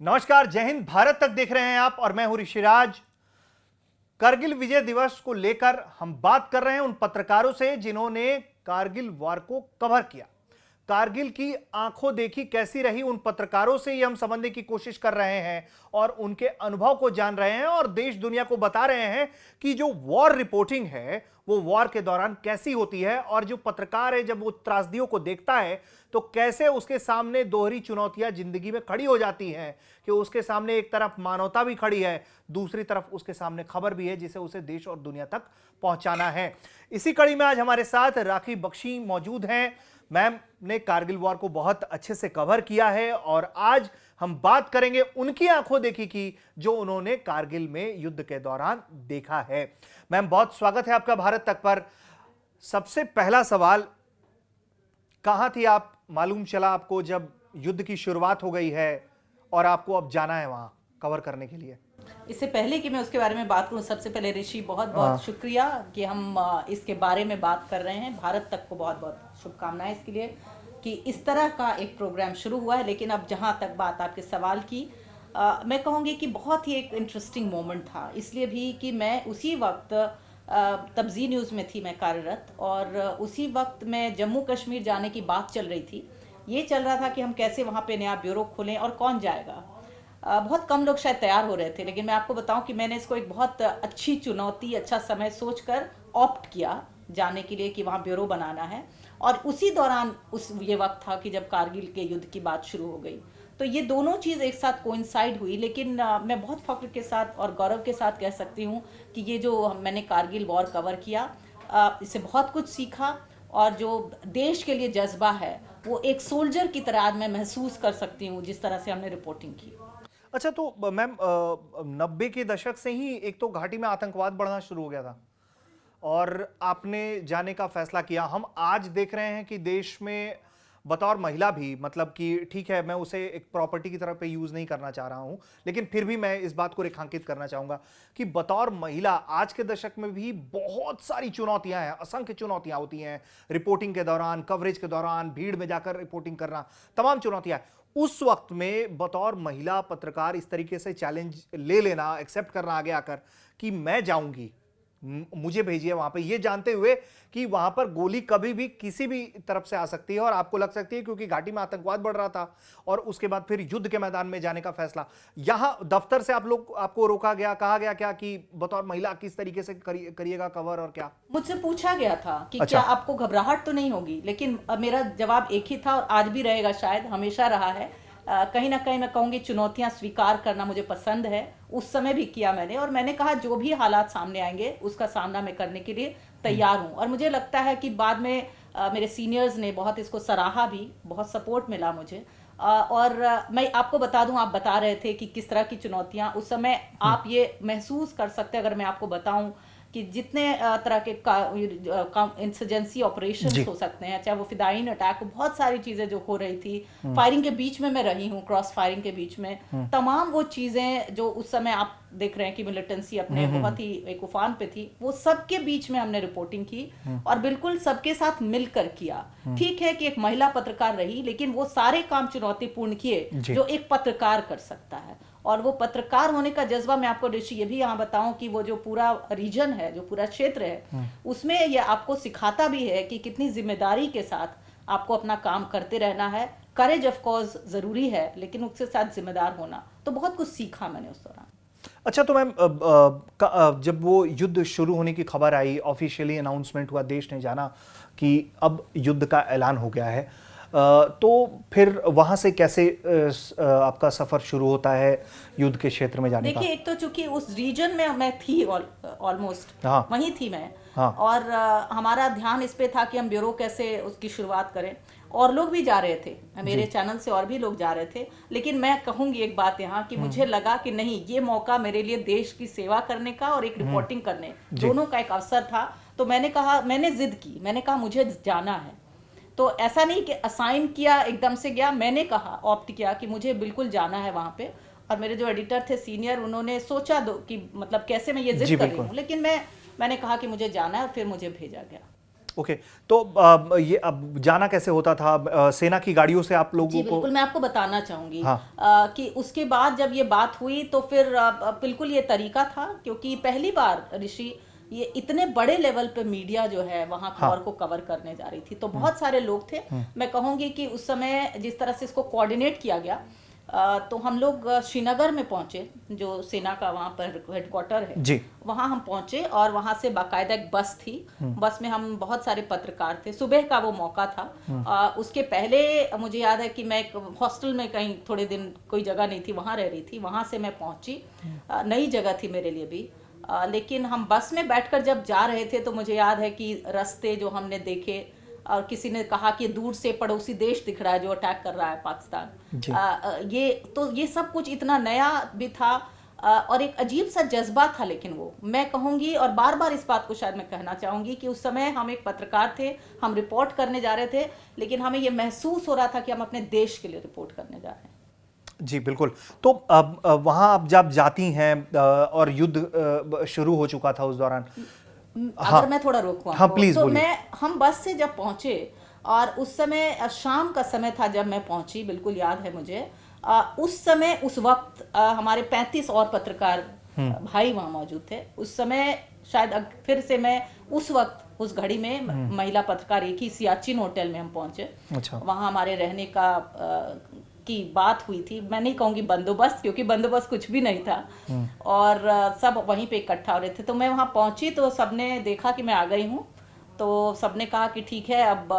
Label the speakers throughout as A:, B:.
A: नमस्कार, जय हिंद। भारत तक देख रहे हैं आप और मैं हूं ऋषिराज। कारगिल विजय दिवस को लेकर हम बात कर रहे हैं उन पत्रकारों से जिन्होंने कारगिल वार को कवर किया। कारगिल की आंखों देखी कैसी रही, उन पत्रकारों से ये हम समझने की कोशिश कर रहे हैं और उनके अनुभव को जान रहे हैं और देश दुनिया को बता रहे हैं कि जो वॉर रिपोर्टिंग है वो वॉर के दौरान कैसी होती है और जो पत्रकार है जब वो त्रासदियों को देखता है तो कैसे उसके सामने दोहरी चुनौतियां जिंदगी में खड़ी हो जाती हैं कि उसके सामने एक तरफ मानवता भी खड़ी है, दूसरी तरफ उसके सामने खबर भी है जिसे उसे देश और दुनिया तक पहुंचाना है। इसी कड़ी में आज हमारे साथ राखी बख्शी मौजूद हैं। मैम ने कारगिल वॉर को बहुत अच्छे से कवर किया है और आज हम बात करेंगे उनकी आंखों देखी की जो उन्होंने कारगिल में युद्ध के दौरान देखा है। मैम, बहुत स्वागत है आपका भारत तक पर। सबसे पहला सवाल, कहां थी आप? मालूम चला आपको जब युद्ध की शुरुआत हो गई है और आपको अब जाना है वहां कवर करने के लिए?
B: इससे पहले कि मैं उसके बारे में बात करूं, सबसे पहले ऋषि बहुत बहुत शुक्रिया कि हम इसके बारे में बात कर रहे हैं। भारत तक को बहुत बहुत शुभकामनाएं इसके लिए कि इस तरह का एक प्रोग्राम शुरू हुआ है। लेकिन अब जहां तक बात आपके सवाल की, मैं कहूँगी कि बहुत ही एक इंटरेस्टिंग मोमेंट था, इसलिए भी कि मैं उसी वक्त तब जी न्यूज़ में थी मैं कार्यरत, और उसी वक्त मैं जम्मू कश्मीर जाने की बात चल रही थी। ये चल रहा था कि हम कैसे वहाँ पे नया ब्यूरो खोलें और कौन जाएगा। बहुत कम लोग शायद तैयार हो रहे थे, लेकिन मैं आपको बताऊं कि मैंने इसको एक बहुत अच्छी चुनौती, अच्छा समय सोचकर ऑप्ट किया जाने के लिए कि वहाँ ब्यूरो बनाना है। और उसी दौरान ये वक्त था कि जब कारगिल के युद्ध की बात शुरू हो गई, तो ये दोनों चीज़ एक साथ कोइंसाइड हुई। लेकिन मैं बहुत फख्र के साथ और गौरव के साथ कह सकती हूँ कि ये जो मैंने कारगिल वॉर कवर किया, इससे बहुत कुछ सीखा और जो देश के लिए जज्बा है वो एक सोल्जर की तरह आज मैं महसूस कर सकती हूँ जिस तरह से हमने रिपोर्टिंग की।
A: अच्छा, तो मैम 90 के दशक से ही एक तो घाटी में आतंकवाद बढ़ना शुरू हो गया था और आपने जाने का फैसला किया। हम आज देख रहे हैं कि देश में बतौर महिला भी, मतलब कि ठीक है मैं उसे एक प्रॉपर्टी की तरह पे यूज नहीं करना चाह रहा हूं, लेकिन फिर भी मैं इस बात को रेखांकित करना चाहूंगा कि बतौर महिला आज के दशक में भी बहुत सारी चुनौतियां हैं, असंख्य चुनौतियां होती हैं रिपोर्टिंग के दौरान, कवरेज के दौरान, भीड़ में जाकर रिपोर्टिंग करना, तमाम चुनौतियां। उस वक्त में बतौर महिला पत्रकार इस तरीके से चैलेंज ले लेना, एक्सेप्ट करना आगे आकर कि मैं जाऊंगी, मुझे भेजिए वहां पे, ये जानते हुए कि वहां पर गोली कभी भी किसी भी तरफ से आ सकती है और आपको लग सकती है, क्योंकि घाटी में आतंकवाद बढ़ रहा था, और उसके बाद फिर युद्ध के मैदान में जाने का फैसला। यहां दफ्तर से आपको रोका गया, कहा गया क्या कि बतौर महिला किस तरीके से करिएगा कवर और क्या?
B: मुझसे पूछा गया था कि
A: अच्छा।
B: क्या आपको घबराहट तो नहीं होगी, लेकिन मेरा जवाब एक ही था और आज भी रहेगा, शायद हमेशा रहा है। कहीं ना कहीं मैं कहूँगी चुनौतियां स्वीकार करना मुझे पसंद है। उस समय भी किया मैंने, और मैंने कहा जो भी हालात सामने आएंगे उसका सामना मैं करने के लिए तैयार हूँ। और मुझे लगता है कि बाद में मेरे सीनियर्स ने बहुत इसको सराहा भी, बहुत सपोर्ट मिला मुझे। और मैं आपको बता दूं, आप बता रहे थे कि किस तरह की चुनौतियां उस समय आप ये महसूस कर सकते हैं। अगर मैं आपको बताऊं कि जितने तरह के इंसर्जेंसी ऑपरेशंस हो सकते हैं, चाहे वो फिदायीन अटैक, बहुत सारी चीजें जो हो रही थी, फायरिंग के बीच में मैं रही हूँ, क्रॉस फायरिंग के बीच में, तमाम वो चीजें जो उस समय आप देख रहे हैं कि मिलिटेंसी अपने बहुत ही एक उफान पे थी, वो सबके बीच में हमने रिपोर्टिंग की और बिल्कुल सबके साथ मिलकर किया। ठीक है कि एक महिला पत्रकार रही, लेकिन वो सारे काम चुनौतीपूर्ण किए जो एक पत्रकार कर सकता है। और वो पत्रकार होने का जज्बा, मैं आपको ऋषि ये भी यहाँ बताऊं कि वो जो पूरा रीजन है, जो पूरा क्षेत्र है, उसमें ये आपको सिखाता भी है कि कितनी जिम्मेदारी के साथ आपको अपना काम करते रहना है। करेज ऑफ कोर्स जरूरी है, लेकिन उसके साथ जिम्मेदार होना, तो बहुत कुछ सीखा मैंने उस दौरान।
A: अच्छा, तो मैम जब वो युद्ध शुरू होने की खबर आई, ऑफिशियली अनाउंसमेंट हुआ, देश ने जाना कि अब युद्ध का ऐलान हो गया है, तो फिर वहां से कैसे आपका सफर शुरू होता है युद्ध के क्षेत्र में जाने का?
B: देखिए, एक तो चूंकि उस रीजन में मैं थी, ऑलमोस्ट वहीं थी मैं। और हमारा ध्यान इस पे था कि हम ब्यूरो कैसे उसकी शुरुआत करें, और लोग भी जा रहे थे, मेरे चैनल से और भी लोग जा रहे थे। लेकिन मैं कहूंगी एक बात यहाँ कि मुझे लगा कि नहीं, ये मौका मेरे लिए देश की सेवा करने का और एक रिपोर्टिंग करने, दोनों का एक अवसर था। तो मैंने जिद की, मैंने कहा मुझे जाना है। तो ऐसा नहीं कि असाइन किया एकदम से गया, मैंने कहा, ऑप्ट किया कि मुझे बिल्कुल जाना है वहाँ पे। और मेरे जो एडिटर थे सीनियर, उन्होंने सोचा कि मतलब कैसे मैं ये जिद कर रही हूँ, लेकिन मैंने कहा कि मुझे जाना है, और फिर मुझे भेजा गया।
A: ओके, तो ये अब जाना कैसे होता था? सेना की गाड़ियों से आप
B: जी
A: लोगों को?
B: बिल्कुल, मैं आपको बताना चाहूंगी
A: हाँ।
B: कि उसके बाद जब ये बात हुई तो फिर बिल्कुल ये तरीका था, क्योंकि पहली बार ऋषि ये इतने बड़े लेवल पे मीडिया जो है वहाँ
A: हाँ।
B: वॉर को कवर करने जा रही थी, तो बहुत सारे लोग थे। मैं कहूँगी कि उस समय जिस तरह से इसको कोऑर्डिनेट किया गया, तो हम लोग श्रीनगर में पहुंचे, जो सेना का वहाँ पर हेडक्वार्टर है
A: जी।
B: वहाँ हम पहुंचे और वहाँ से बाकायदा एक बस थी। बस में हम बहुत सारे पत्रकार थे। सुबह का वो मौका था। उसके पहले मुझे याद है कि मैं एक हॉस्टल में कहीं थोड़े दिन कोई जगह नहीं थी, वहाँ रह रही थी। वहाँ से मैं पहुंची, नई जगह थी मेरे लिए भी। लेकिन हम बस में बैठकर जब जा रहे थे तो मुझे याद है कि रास्ते जो हमने देखे, और किसी ने कहा कि दूर से पड़ोसी देश दिख रहा है जो अटैक कर रहा है पाकिस्तान। ये सब कुछ इतना नया भी था और एक अजीब सा जज्बा था। लेकिन वो मैं कहूँगी और बार बार इस बात को शायद मैं कहना चाहूँगी कि उस समय हम एक पत्रकार थे, हम रिपोर्ट करने जा रहे थे, लेकिन हमें ये महसूस हो रहा था कि हम अपने देश के लिए रिपोर्ट करने जा रहे हैं।
A: जी बिल्कुल। तो अब वहाँ आप जब जाती हैं और युद्ध शुरू हो चुका था उस दौरान। हाँ।
B: अगर मैं थोड़ा रोकूं
A: हाँ
B: आपको,
A: प्लीज
B: तो
A: बोलिए।
B: हम बस से जब पहुंचे और उस समय शाम का समय था जब मैं पहुंची, बिल्कुल याद है मुझे। उस समय उस वक्त हमारे 35 और पत्रकार भाई वहाँ मौजूद थे। उस समय शायद फिर से मैं उस वक्त उस घड़ी में महिला पत्रकार एक ही सियाचिन होटल में हम पहुंचे।
A: अच्छा।
B: वहाँ हमारे रहने का की बात हुई थी। मैं नहीं कहूँगी बंदोबस्त, क्योंकि बंदोबस्त कुछ भी नहीं था। और सब वहीं पे इकट्ठा हो रहे थे। तो मैं वहाँ पहुँची तो सबने देखा कि मैं आ गई हूँ, तो सबने कहा कि ठीक है, अब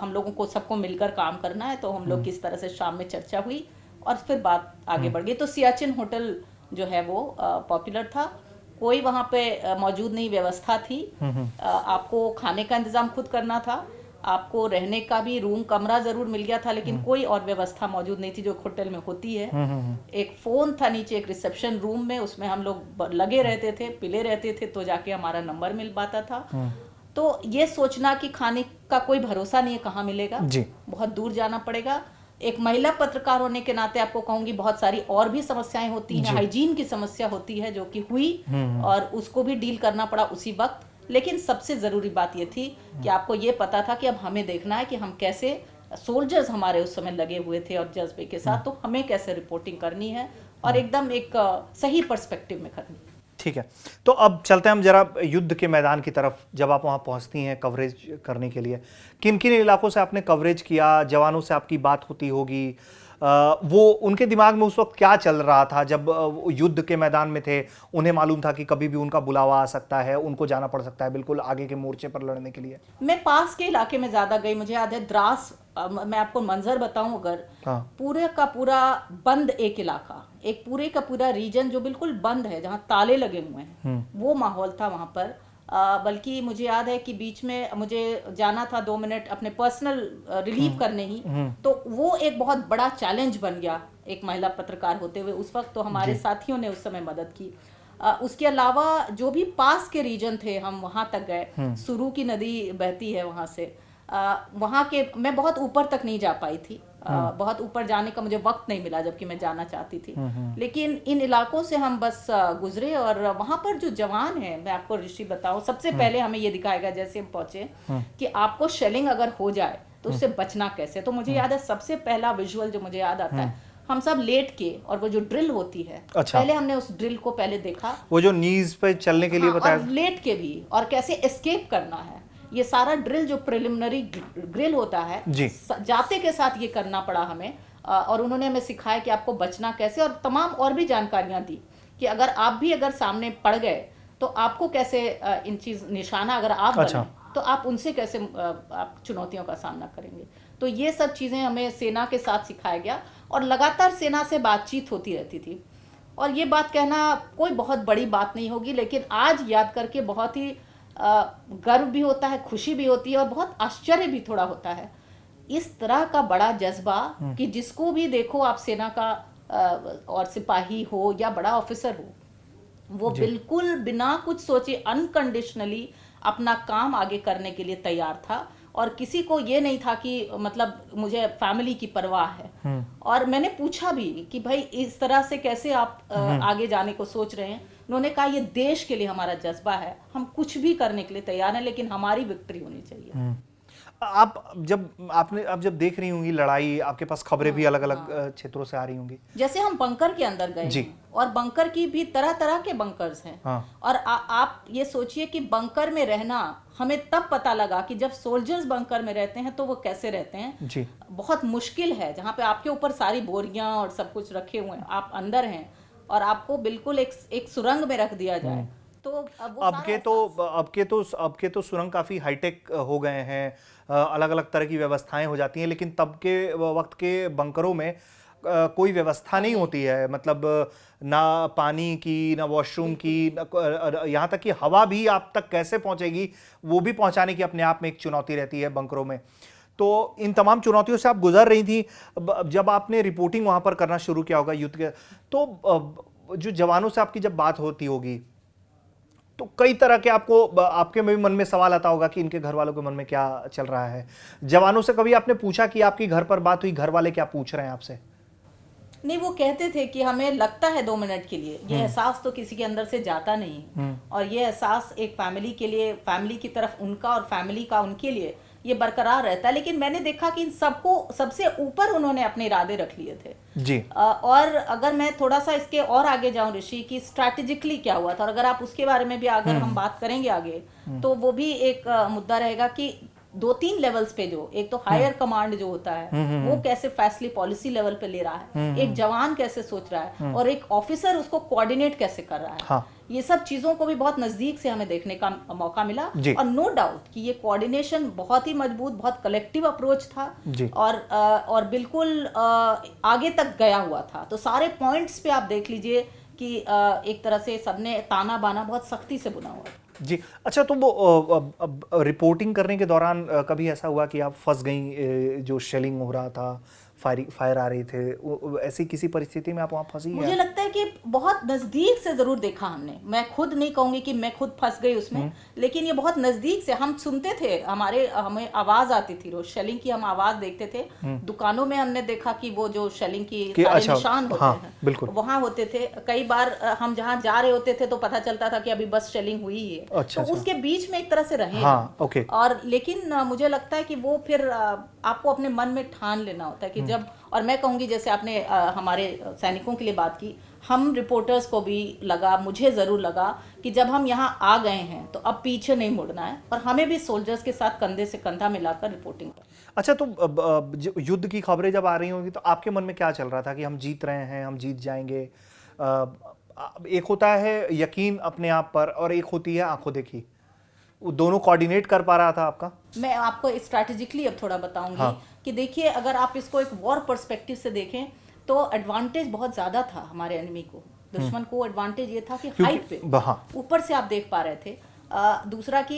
B: हम लोगों को सबको मिलकर काम करना है। तो हम लोग किस तरह से शाम में चर्चा हुई और फिर बात आगे बढ़ गई। तो सियाचिन होटल जो है वो पॉपुलर था, कोई वहाँ पे मौजूद नहीं व्यवस्था थी। आपको खाने का इंतज़ाम खुद करना था, आपको रहने का भी रूम कमरा जरूर मिल गया था, लेकिन कोई और व्यवस्था मौजूद नहीं थी जो होटल में होती है। एक फोन था नीचे एक रिसेप्शन रूम में, उसमें हम लोग लगे रहते थे, पिले रहते थे, तो जाके हमारा नंबर मिल पाता था। तो ये सोचना कि खाने का कोई भरोसा नहीं है, कहाँ मिलेगा, बहुत दूर जाना पड़ेगा। एक महिला पत्रकार होने के नाते आपको कहूंगी बहुत सारी और भी समस्याएं होती हैं, हाइजीन की समस्या होती है जो कि हुई और उसको भी डील करना पड़ा उसी वक्त। लेकिन सबसे ज़रूरी बात ये थी कि आपको ये पता था कि अब हमें देखना है कि हम कैसे, सोल्जर्स हमारे उस समय लगे हुए थे और जज्बे के साथ, तो हमें कैसे रिपोर्टिंग करनी है और एकदम एक सही पर्सपेक्टिव में करनी है।
A: ठीक है, तो अब चलते हैं हम जरा युद्ध के मैदान की तरफ। जब आप वहाँ पहुँचती हैं कवरेज करने के लिए, किन किन इलाकों से आपने कवरेज किया? जवानों से आपकी बात होती होगी, वो उनके दिमाग में उस वक्त क्या चल रहा था जब युद्ध के मैदान में थे? उन्हें मालूम था कि कभी भी उनका बुलावा आ सकता है, उनको जाना पड़ सकता है बिल्कुल आगे के मोर्चे पर लड़ने के लिए।
B: मैं पास के इलाके में ज्यादा गई। मुझे याद है द्रास, मैं आपको मंजर बताऊं अगर, पूरे का पूरा बंद एक इलाका, एक पूरे का पूरा रीजन जो बिल्कुल बंद है, जहाँ ताले लगे हुए हैं, वो माहौल था वहां पर। बल्कि मुझे याद है कि बीच में मुझे जाना था 2 मिनट अपने पर्सनल रिलीव करने ही, तो वो एक बहुत बड़ा चैलेंज बन गया एक महिला पत्रकार होते हुए उस वक्त। तो हमारे साथियों ने उस समय मदद की। उसके अलावा जो भी पास के रीजन थे हम वहाँ तक गए। सुरू की नदी बहती है वहाँ से, वहाँ के, मैं बहुत ऊपर तक नहीं जा पाई थी, बहुत ऊपर जाने का मुझे वक्त नहीं मिला जबकि मैं जाना चाहती थी। लेकिन इन इलाकों से हम बस गुजरे और वहाँ पर जो जवान हैं, मैं आपको ऋषि बताऊं, सबसे पहले हमें ये दिखाया गया जैसे हम पहुंचे कि आपको शेलिंग अगर हो जाए तो उससे बचना कैसे। तो मुझे याद है सबसे पहला विजुअल जो मुझे याद आता है, हम सब लेट के, और वो जो ड्रिल होती है, पहले हमने उस ड्रिल को पहले देखा,
A: वो जो नीज पे चलने के लिए बताया,
B: और लेट के भी, और कैसे एस्केप करना है, ये सारा ड्रिल जो प्रिलिमिनरी ड्रिल होता है, जाते के साथ ये करना पड़ा हमें। और उन्होंने हमें सिखाया कि आपको बचना कैसे, और तमाम और भी जानकारियां दी कि अगर आप भी अगर सामने पड़ गए तो आपको कैसे इन चीज निशाना अगर आप बने तो आप उनसे कैसे आप चुनौतियों का सामना करेंगे। तो ये सब चीज़ें हमें सेना के साथ सिखाया गया और लगातार सेना से बातचीत होती रहती थी। और ये बात कहना कोई बहुत बड़ी बात नहीं होगी, लेकिन आज याद करके बहुत ही गर्व भी होता है, खुशी भी होती है और बहुत आश्चर्य भी थोड़ा होता है। इस तरह का बड़ा जज्बा कि जिसको भी देखो आप सेना का और सिपाही हो या बड़ा ऑफिसर हो, वो बिल्कुल बिना कुछ सोचे अनकंडीशनली अपना काम आगे करने के लिए तैयार था। और किसी को ये नहीं था कि मतलब मुझे फैमिली की परवाह है। और मैंने पूछा भी कि भाई इस तरह से कैसे आप आगे जाने को सोच रहे हैं, उन्होंने कहा ये देश के लिए हमारा जज्बा है, हम कुछ भी करने के लिए तैयार हैं, लेकिन हमारी विक्ट्री होनी चाहिए।
A: आप जब देख रही होंगी लड़ाई, आपके पास खबरें भी अलग अलग क्षेत्रों से आ रही होंगी।
B: जैसे हम बंकर के अंदर गए हैं, और बंकर की भी तरह तरह के बंकर्स हैं। और आप ये सोचिए कि बंकर में रहना हमें तब पता लगा कि जब सोल्जर्स बंकर में रहते हैं तो वो कैसे रहते हैं जी। बहुत मुश्किल है, जहाँ पे आपके ऊपर सारी बोरियां और सब कुछ रखे हुए हैं, आप अंदर हैं और आपको बिल्कुल एक सुरंग में रख दिया जाए। तो
A: अब के तो सुरंग काफी हाईटेक हो गए हैं, अलग अलग तरह की व्यवस्थाएं हो जाती हैं, लेकिन तब के वक्त के बंकरों में कोई व्यवस्था नहीं होती है, मतलब ना पानी की, ना वॉशरूम की, यहाँ तक कि हवा भी आप तक कैसे पहुंचेगी वो भी पहुंचाने की अपने आप में एक चुनौती रहती है बंकरों में। तो इन तमाम चुनौतियों से आप गुजर रही थी। जब आपने रिपोर्टिंग वहां पर करना शुरू किया होगा युद्ध के, तो जो जवानों से आपकी जब बात होती होगी तो कई तरह के आपके मन में सवाल आता होगा कि इनके घर वालों के मन में क्या चल रहा है। जवानों से कभी आपने पूछा कि आपकी घर पर बात हुई, घर वाले क्या पूछ रहे हैं आपसे?
B: नहीं, वो कहते थे कि हमें लगता है 2 मिनट के लिए, ये एहसास तो किसी के अंदर से जाता नहीं, और ये एहसास एक फैमिली के लिए, फैमिली की तरफ उनका और फैमिली का उनके लिए ये बरकरार रहता है। लेकिन मैंने देखा कि इन सबको सबसे ऊपर उन्होंने अपने इरादे रख लिए थे जी। और अगर मैं थोड़ा सा इसके और आगे जाऊं ऋषि, कि स्ट्रैटेजिकली क्या हुआ था, और अगर आप उसके बारे में भी अगर हम बात करेंगे आगे, तो वो भी एक मुद्दा रहेगा कि 2-3 लेवल्स पे, जो एक तो हायर कमांड जो होता है वो कैसे फैसले पॉलिसी लेवल पे ले रहा है, एक जवान कैसे सोच रहा है, और एक ऑफिसर उसको कोऑर्डिनेट कैसे कर रहा है। हाँ। ये सब चीजों को भी बहुत नजदीक से हमें देखने का मौका मिला, और नो डाउट कि ये कोऑर्डिनेशन बहुत ही मजबूत, बहुत कलेक्टिव अप्रोच था, और बिल्कुल आगे तक गया हुआ था। तो सारे पॉइंट्स पे आप देख लीजिए कि एक तरह से सबने ताना बाना बहुत सख्ती से बुना हुआ था
A: जी। अच्छा, तो वो रिपोर्टिंग करने के दौरान कभी ऐसा हुआ कि आप फंस गई, जो शेलिंग हो रहा था, फायर आ रही थे, ऐसी किसी परिस्थिति में आप वहाँ फंसी?
B: मुझे लगता है कि बहुत नज़दीक से ज़रूर देखा हमने, मैं खुद नहीं कहूँगी कि मैं खुद फंस गई उसमें, लेकिन ये बहुत नज़दीक से हम सुनते थे, हमें आवाज़ आती थी रोज शेलिंग की, हम आवाज़ देखते थे। दुकानों में हमने देखा कि वो जो शेलिंग की सारे निशान होते हैं वहाँ होते थे। कई बार हम जहाँ जा रहे होते थे तो पता चलता था कि अभी बस शेलिंग हुई है, तो उसके बीच में एक तरह से रहे। और लेकिन मुझे लगता है कि वो फिर आपको अपने मन में ठान लेना होता है कि जब, और मैं कहूँगी जैसे आपने हमारे सैनिकों के लिए बात की, हम रिपोर्टर्स को भी लगा, मुझे ज़रूर लगा कि जब हम यहाँ आ गए हैं तो अब पीछे नहीं मुड़ना है, और हमें भी सोल्जर्स के साथ कंधे से कंधा मिलाकर रिपोर्टिंग कर।
A: अच्छा, तो युद्ध की खबरें जब आ रही होंगी तो आपके मन में क्या चल रहा था कि हम जीत रहे हैं, हम जीत जाएंगे? एक होता है यकीन अपने आप पर, और एक होती है आंखों देखी। वो दोनों कोऑर्डिनेट कर पा रहा था आपका?
B: मैं आपको स्ट्रैटेजिकली अब थोड़ा बताऊंगी कि देखिए, अगर आप इसको एक वॉर पर्सपेक्टिव से देखें तो एडवांटेज बहुत ज्यादा था हमारे एनिमी को। दुश्मन को एडवांटेज ये था कि हाइट पे ऊपर से आप देख पा रहे थे। दूसरा कि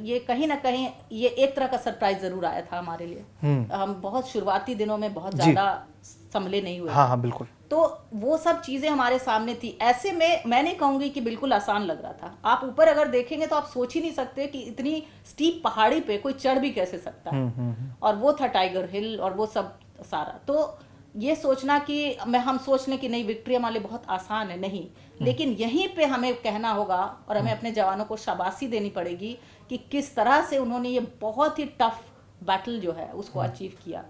B: ये कहीं ना कहीं ये एक तरह का सरप्राइज जरूर आया था हमारे लिए। हम बहुत शुरुआती दिनों में बहुत ज्यादा संभले नहीं हुए।
A: हाँ, बिल्कुल।
B: तो वो सब चीजें हमारे सामने थी। ऐसे में मैं नहीं कहूंगी कि बिल्कुल आसान लग रहा था। आप ऊपर अगर देखेंगे तो आप सोच ही नहीं सकते कि इतनी स्टीप पहाड़ी पे कोई चढ़ भी कैसे सकता है। और वो था टाइगर हिल और वो सब सारा। तो ये सोचना कि हम सोच लें कि नहीं विक्ट्री हमारे लिए बहुत आसान है, नहीं, लेकिन यहीं पे हमें कहना होगा और हमें अपने जवानों को शाबाशी देनी पड़ेगी कि किस तरह से उन्होंने ये बहुत ही टफ बैटल जो है उसको अचीव किया।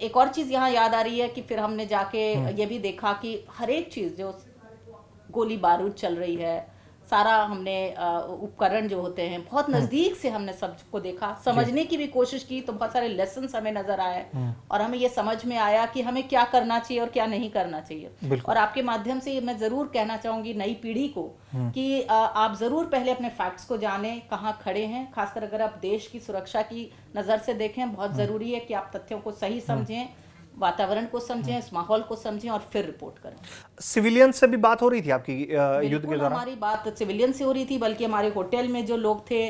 B: एक और चीज़ यहाँ याद आ रही है कि फिर हमने जाके ये भी देखा कि हर एक चीज़ जो गोली बारूद चल रही है, सारा हमने उपकरण जो होते हैं बहुत नज़दीक से हमने सबको देखा, समझने की भी कोशिश की, तो बहुत सारे लेसन्स हमें नज़र आए और हमें ये समझ में आया कि हमें क्या करना चाहिए और क्या नहीं करना चाहिए। और आपके माध्यम से मैं ज़रूर कहना चाहूँगी नई पीढ़ी को कि आप ज़रूर पहले अपने फैक्ट्स को जानें, कहाँ खड़े हैं। खासकर अगर आप देश की सुरक्षा की नज़र से देखें, बहुत ज़रूरी है कि आप तथ्यों को सही समझें, वातावरण को समझें, इस माहौल को समझें और फिर रिपोर्ट करें।
A: सिविलियन से भी बात हो रही थी आपकी युद्ध के दौरान?
B: हमारी बात सिविलियन से हो रही थी, बल्कि हमारे होटल में जो लोग थे,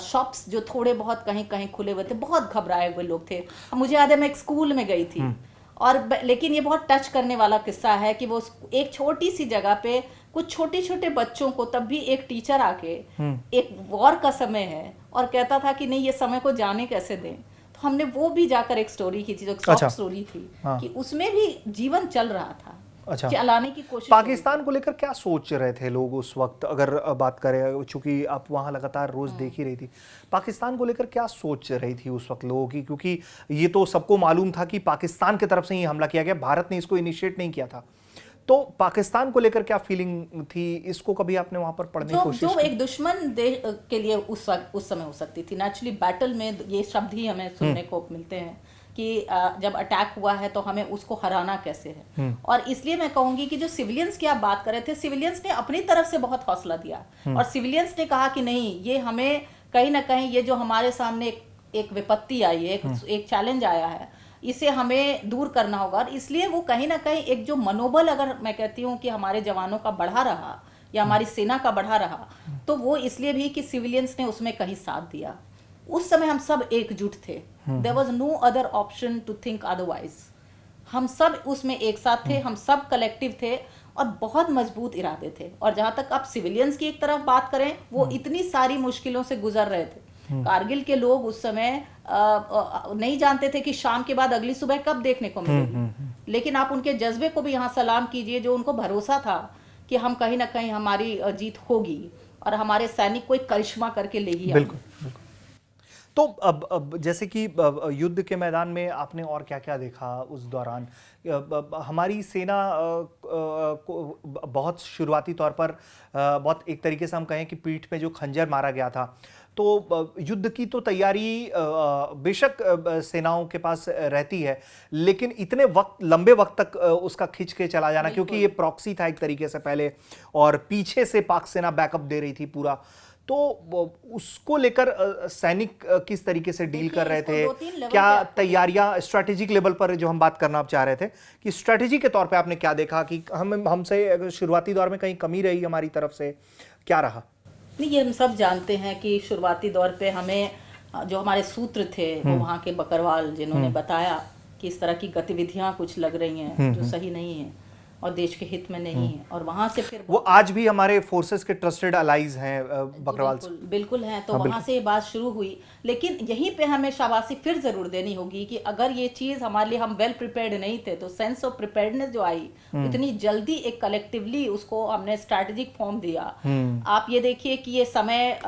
B: शॉप्स जो थोड़े बहुत कहीं कहीं खुले हुए थे, बहुत घबराए हुए लोग थे। मुझे याद है मैं एक स्कूल में गई थी और लेकिन ये बहुत टच करने वाला किस्सा है कि वो एक छोटी सी जगह पे कुछ छोटे छोटे बच्चों को, तब भी एक टीचर आके, एक वॉर का समय है और कहता था कि नहीं ये समय को जाने कैसे दें। तो हमने वो भी जाकर एक स्टोरी की थी, जो एक सॉफ्ट स्टोरी थी कि उसमें भी जीवन चल रहा था
A: अच्छा,
B: चलाने की कोशिश
A: पाकिस्तान को लेकर क्या सोच रहे थे लोग उस वक्त, अगर बात करें, चूंकि आप वहां लगातार रोज देख ही रही थी, पाकिस्तान को लेकर क्या सोच रही थी उस वक्त लोगों की? क्योंकि ये तो सबको मालूम था कि पाकिस्तान की तरफ से ही हमला किया गया, भारत ने इसको इनिशिएट नहीं किया था। तो पाकिस्तान को लेकर क्या फीलिंग थी? इसको कभी आपने वहां पर पढ़ने की कोशिश
B: जो
A: की?
B: एक दुश्मन देश के लिए उस समय हो सकती थी। नेचुरली बैटल में ये शब्द ही हमें सुनने को मिलते हैं कि जब अटैक हुआ है तो हमें उसको हराना कैसे है। और इसलिए मैं कहूंगी कि जो सिविलियंस की आप बात कर रहे थे, सिविलियंस ने अपनी तरफ से बहुत हौसला दिया और सिविलियंस ने कहा कि नहीं, ये हमें कहीं ना कहीं ये जो हमारे सामने एक विपत्ति आई है, एक चैलेंज आया है, इसे हमें दूर करना होगा। और इसलिए वो कहीं ना कहीं एक जो मनोबल, अगर मैं कहती हूँ कि हमारे जवानों का बढ़ा रहा या हमारी सेना का बढ़ा रहा, तो वो इसलिए भी कि सिविलियंस ने उसमें कहीं साथ दिया। उस समय हम सब एकजुट थे, there was no other option to think otherwise. हम सब उसमें एक साथ थे, हम सब कलेक्टिव थे और बहुत मजबूत इरादे थे। और जहां तक आप सिविलियंस की एक तरफ बात करें, वो इतनी सारी मुश्किलों से गुजर रहे थे। कारगिल के लोग उस समय नहीं जानते थे कि शाम के बाद अगली सुबह कब देखने को मिलेगी, लेकिन आप उनके जज्बे को भी यहाँ सलाम कीजिए, जो उनको भरोसा था कि हम कहीं ना कहीं हमारी जीत होगी और हमारे सैनिक कोई करिश्मा करके ले ही
A: बिल्कुल, बिल्कुल। तो अब जैसे कि युद्ध के मैदान में आपने और क्या क्या देखा उस दौरान? हमारी सेना को बहुत शुरुआती तौर पर बहुत, एक तरीके से हम कहें कि पीठ पे जो खंजर मारा गया था, तो युद्ध की तो तैयारी बेशक सेनाओं के पास रहती है, लेकिन इतने वक्त, लंबे वक्त तक उसका खिंच के चला जाना, क्योंकि ये प्रॉक्सी था एक तरीके से पहले, और पीछे से पाक सेना बैकअप दे रही थी पूरा, तो उसको लेकर सैनिक किस तरीके से डील कर रहे थे? क्या तैयारियां स्ट्रैटेजिक लेवल पर, जो हम बात करना आप चाह रहे थे, कि स्ट्रैटेजी के तौर पे आपने क्या देखा कि हमसे शुरुआती दौर में कहीं कमी रही हमारी तरफ से, क्या रहा?
B: नहीं, ये हम सब जानते हैं कि शुरुआती दौर पे हमें जो हमारे सूत्र थे वो वहाँ के बकरवाल, जिन्होंने बताया कि इस तरह की गतिविधियां कुछ लग रही हैं जो सही नहीं है और देश के हित में नहीं है, और वहां से फिर
A: वो आज भी हमारे फोर्सेस के ट्रस्टेड अलाइज हैं, बकरवाल
B: बिल्कुल हैं। तो वहां से ये बात शुरू हुई, लेकिन यहीं पे हमें शाबाशी फिर जरूर देनी होगी कि अगर ये चीज हमारे लिए, हम वेल प्रिपेयर्ड नहीं थे, तो सेंस ऑफ प्रिपेयर्डनेस जो आई, इतनी जल्दी एक कलेक्टिवली उसको हमने स्ट्रैटेजिक फॉर्म दिया। आप ये देखिए कि ये समय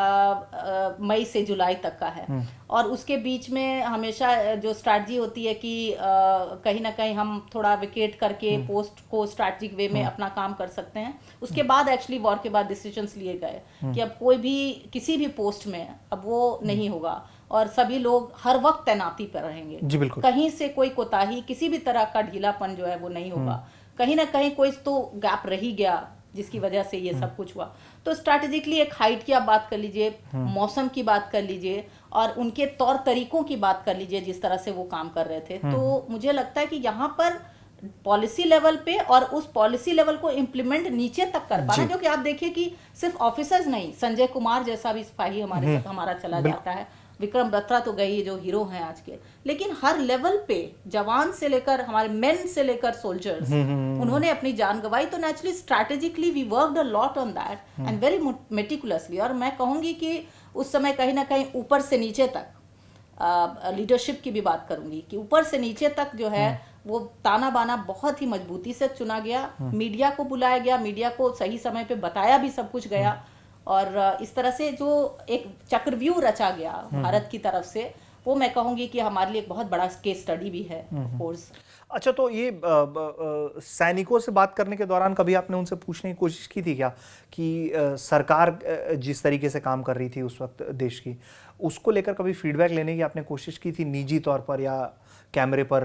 B: मई से जुलाई तक का है, और उसके बीच में हमेशा जो स्ट्रैटेजी होती है कि कहीं ना कहीं हम थोड़ा विकेट करके पोस्ट को स्ट्रैटेजिक वे में अपना काम कर सकते हैं। उसके बाद एक्चुअली वॉर के बाद डिसीजंस लिए गए कि अब कोई भी किसी भी पोस्ट में अब वो नहीं होगा और सभी लोग हर वक्त तैनाती पर रहेंगे।
A: जी बिल्कुल।
B: कहीं से कोई कोताही, किसी भी तरह का ढीलापन जो है वो नहीं होगा। कहीं ना कहीं कोई तो गैप रह ही गया जिसकी वजह से ये सब कुछ हुआ। तो स्ट्रैटेजिकली एक हाइट की आप बात कर लीजिए, मौसम की बात कर लीजिए, और उनके तौर तरीकों की बात कर लीजिए, जिस तरह से वो काम कर रहे थे। तो मुझे लगता है कि यहाँ पर पॉलिसी लेवल पे, और उस पॉलिसी लेवल को इम्प्लीमेंट नीचे तक कर पाना, क्योंकि आप देखिए कि सिर्फ ऑफिसर्स नहीं, संजय कुमार जैसा भी सिपाही हमारे साथ हमारा चला जाता है, विक्रम बत्रा तो गई जो हीरो हैं आज के, लेकिन हर लेवल पे जवान से लेकर हमारे मेन से लेकर सोल्जर्स, उन्होंने अपनी जान गंवाई। तो naturally strategically we worked a lot on that and very meticulously. और मैं कहूंगी कि उस समय कहीं ना कहीं ऊपर से नीचे तक, लीडरशिप की भी बात करूंगी कि ऊपर से नीचे तक जो है वो ताना बाना बहुत ही मजबूती से चुना गया। मीडिया को बुलाया गया, मीडिया को सही समय पे बताया भी सब कुछ गया, और इस तरह से जो एक चक्रव्यूह रचा गया भारत की तरफ से, वो मैं कहूंगी कि हमारे लिए एक बहुत बड़ा केस स्टडी भी है ऑफ कोर्स।
A: अच्छा, तो ये सैनिकों से बात करने के दौरान कभी आपने उनसे पूछने की कोशिश की थी क्या कि सरकार जिस तरीके से काम कर रही थी उस वक्त देश की, उसको लेकर कभी फीडबैक लेने की आपने कोशिश की थी निजी तौर पर, या कैमरे पर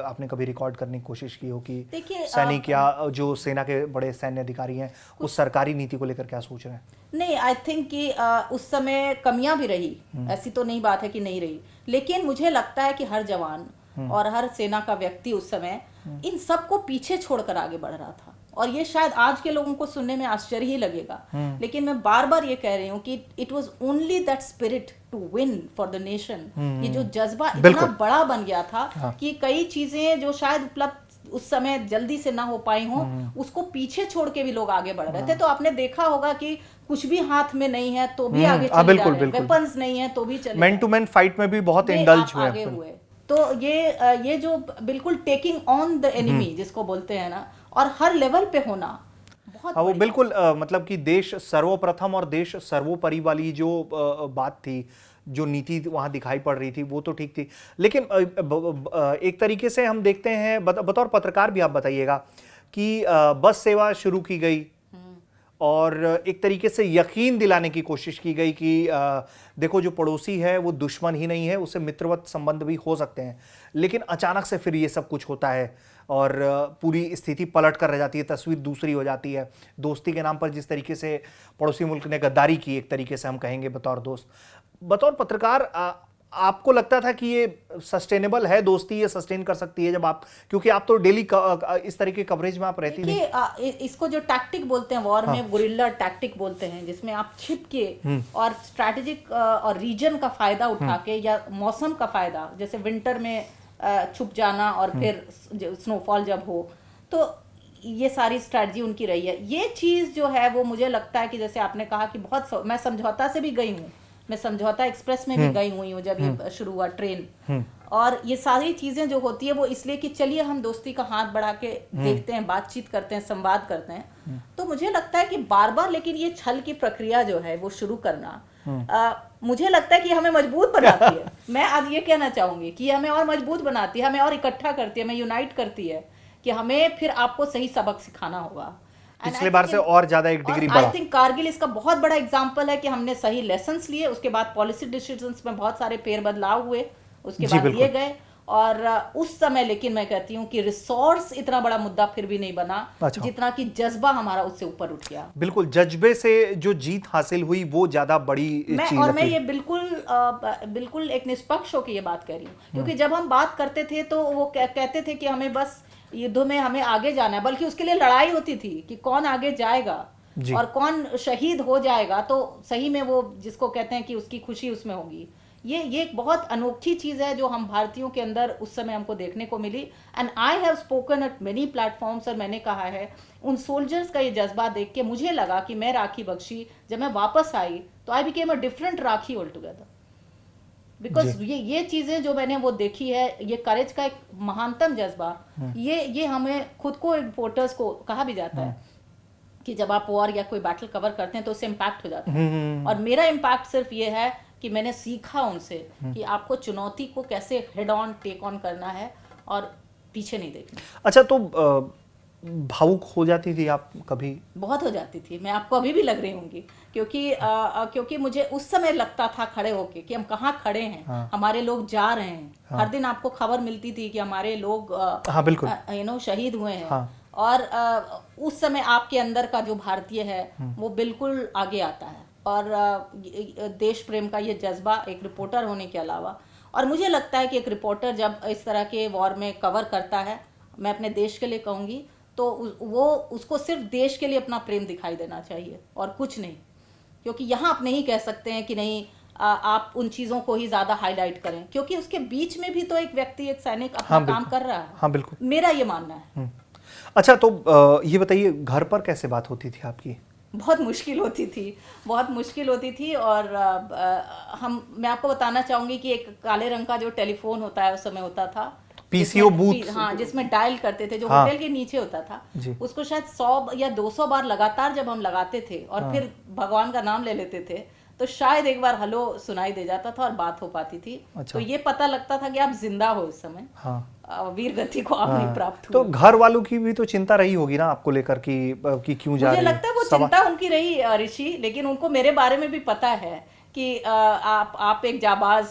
A: आपने कभी रिकॉर्ड करने की कोशिश की हो कि सैनिक या जो सेना के बड़े सैन्य अधिकारी हैं उस सरकारी नीति को लेकर क्या सोच रहे हैं? नहीं,
B: आई थिंक कि उस समय कमियां भी रही, ऐसी तो नहीं बात है कि नहीं रही, लेकिन मुझे लगता है कि हर जवान और हर सेना का व्यक्ति उस समय इन सबको पीछे छोड़कर आगे बढ़ रहा था। और ये शायद आज के लोगों को सुनने में आश्चर्य ही लगेगा, लेकिन मैं बार बार ये कह रही हूँ कि it was only that spirit to win for the nation. ये जो जज्बा इतना बड़ा बन गया था कि कई चीजें जो शायद उपलब्ध उस समय जल्दी से ना हो पाई हो, उसको पीछे छोड़ के भी लोग आगे बढ़ रहे थे। तो आपने देखा होगा कि कुछ भी हाथ में नहीं है तो भी आगे चले जा रहे हैं, वेपन्स नहीं है तो भी चले,
A: मैन टू मैन फाइट में भी बहुत इंडल्ज हुए।
B: तो ये जो बिल्कुल टेकिंग ऑन द एनिमी जिसको बोलते हैं ना, और हर लेवल पे होना बहुत
A: हाँ, वो
B: बड़ी
A: बिल्कुल मतलब कि देश सर्वप्रथम और देश सर्वोपरि वाली जो बात थी, जो नीति वहां दिखाई पड़ रही थी, वो तो ठीक थी। लेकिन एक तरीके से हम देखते हैं, बतौर पत्रकार भी आप बताइएगा कि बस सेवा शुरू की गई और एक तरीके से यकीन दिलाने की कोशिश की गई कि देखो, जो पड़ोसी है वो दुश्मन ही नहीं है, उससे मित्रवत संबंध भी हो सकते हैं। लेकिन अचानक से फिर ये सब कुछ होता है और पूरी स्थिति पलट कर रह जाती है, तस्वीर दूसरी हो जाती है। दोस्ती के नाम पर जिस तरीके से पड़ोसी मुल्क ने गद्दारी की, एक तरीके से हम कहेंगे बतौर दोस्त, बतौर पत्रकार आपको लगता था कि ये सस्टेनेबल है दोस्ती, ये सस्टेन कर सकती है? जब आप, क्योंकि आप तो डेली इस तरह के कवरेज में आप रहती नहीं।
B: इसको जो टैक्टिक बोलते हैं वॉर में, गुरिल्ला टैक्टिक बोलते हैं, जिसमें आप छिप के और स्ट्रैटेजिक और रीजन का फायदा उठा के या मौसम का फायदा, जैसे विंटर में छुप जाना और फिर स्नोफॉल जब हो, तो ये सारी स्ट्रैटेजी उनकी रही है। ये चीज जो है वो मुझे लगता है कि जैसे आपने कहा कि बहुत, मैं समझौता से भी गई हूँ, मैं समझौता एक्सप्रेस में भी गई हुई हूँ जब ये शुरू हुआ ट्रेन, और ये सारी चीजें जो होती है वो इसलिए कि चलिए हम दोस्ती का हाथ बढ़ा के देखते हैं, बातचीत करते हैं, संवाद करते हैं। तो मुझे लगता है कि बार बार, लेकिन ये छल की प्रक्रिया जो है वो शुरू करना मुझे लगता है कि हमें मजबूत बनाती है। मैं आज ये कहना चाहूंगी कि हमें और मजबूत बनाती है, हमें और इकट्ठा करती है, हमें यूनाइट करती है कि हमें फिर आपको सही सबक सिखाना होगा।
A: पिछले बार से और ज्यादा एक डिग्री बढ़ा।
B: आई थिंक कारगिल इसका बहुत बड़ा एग्जांपल है कि हमने सही लेसन्स लिए, उसके बाद पॉलिसी डिसीजंस में बहुत सारे फेर बदलाव हुए, उसके बाद लिए गए, और उस समय, लेकिन मैं कहती हूँ कि रिसोर्स इतना बड़ा मुद्दा फिर भी नहीं बना, जितना कि जज्बा हमारा उससे ऊपर उठ गया।
A: बिल्कुल, जज्बे से जो जीत हासिल हुई वो ज्यादा बड़ी चीज।
B: और मैं ये बिल्कुल एक निष्पक्ष होकर ये बात कह रही हूँ, क्योंकि जब हम बात करते थे तो वो कहते थे कि हमें बस युद्ध में हमें आगे जाना है, बल्कि उसके लिए लड़ाई होती थी कि कौन आगे जाएगा और कौन शहीद हो जाएगा, तो सही में वो जिसको कहते हैं कि उसकी खुशी उसमें होगी। ये एक बहुत अनोखी चीज है जो हम भारतीयों के अंदर उस समय हमको देखने को मिली। And I have spoken at many platforms, और मैंने कहा है उन सोल्जर्स का ये जज्बा देख के मुझे लगा कि मैं राखी बख्शी, जब मैं वापस आई तो I became a different rakhi all together, because ये चीजें जो मैंने वो देखी है, ये करेज का एक महानतम जज्बा, ये हमें खुद को, रिपोर्टर्स को कहा भी जाता है कि जब आप वॉर या कोई बैटल कवर करते हैं तो उससे इम्पैक्ट हो जाता है। और मेरा इम्पैक्ट सिर्फ ये है कि मैंने सीखा उनसे कि आपको चुनौती को कैसे हेड ऑन टेक ऑन करना है और पीछे नहीं देखना।
A: अच्छा, तो भावुक हो जाती थी आप कभी?
B: बहुत हो जाती थी, मैं आपको अभी भी लग रही होंगी, क्योंकि मुझे उस समय लगता था खड़े होके कि हम कहाँ खड़े हैं। हाँ। हमारे लोग जा रहे हैं। हाँ। हर दिन आपको खबर मिलती थी कि हमारे लोग
A: हाँ, बिल्कुल,
B: शहीद हुए हैं।
A: हाँ।
B: और उस समय आपके अंदर का जो भारतीय है वो बिल्कुल आगे आता है, और देश प्रेम का ये जज्बा एक रिपोर्टर होने के अलावा, और मुझे लगता है कि एक रिपोर्टर जब इस तरह के वॉर में कवर करता है, मैं अपने देश के लिए कहूँगी, तो वो उसको सिर्फ देश के लिए अपना प्रेम दिखाई देना चाहिए और कुछ नहीं, क्योंकि यहाँ आप नहीं कह सकते हैं कि नहीं आप उन चीज़ों को ही ज़्यादा हाईलाइट करें, क्योंकि उसके बीच में भी तो एक व्यक्ति, एक सैनिक अपना काम कर रहा है।
A: हाँ, बिल्कुल, मेरा
B: ये मानना है।
A: अच्छा, तो ये बताइए, घर पर कैसे बात होती थी आपकी?
B: बहुत मुश्किल होती थी, और मैं आपको बताना चाहूँगी कि एक काले रंग का जो टेलीफोन होता है उस समय होता था,
A: पीसीओ बूथ,
B: हाँ, जिसमें डायल करते थे, जो होटल के नीचे होता था, उसको शायद 100 या 200 बार लगातार जब हम लगाते थे और फिर भगवान का नाम ले लेते थे, तो शायद एक बार हेलो सुनाई दे जाता था और बात हो पाती थी। तो ये पता लगता था कि आप जिंदा हो इस समय। हाँ। वीर गति को आप नहीं प्राप्त हुए।
A: तो घर वालों की भी तो चिंता रही होगी ना आपको लेकर कि क्यों जा रही है?
B: मुझे लगता है वो चिंता उनकी रही ऋषि, लेकिन उनको मेरे बारे में भी पता है कि आप एक जाबाज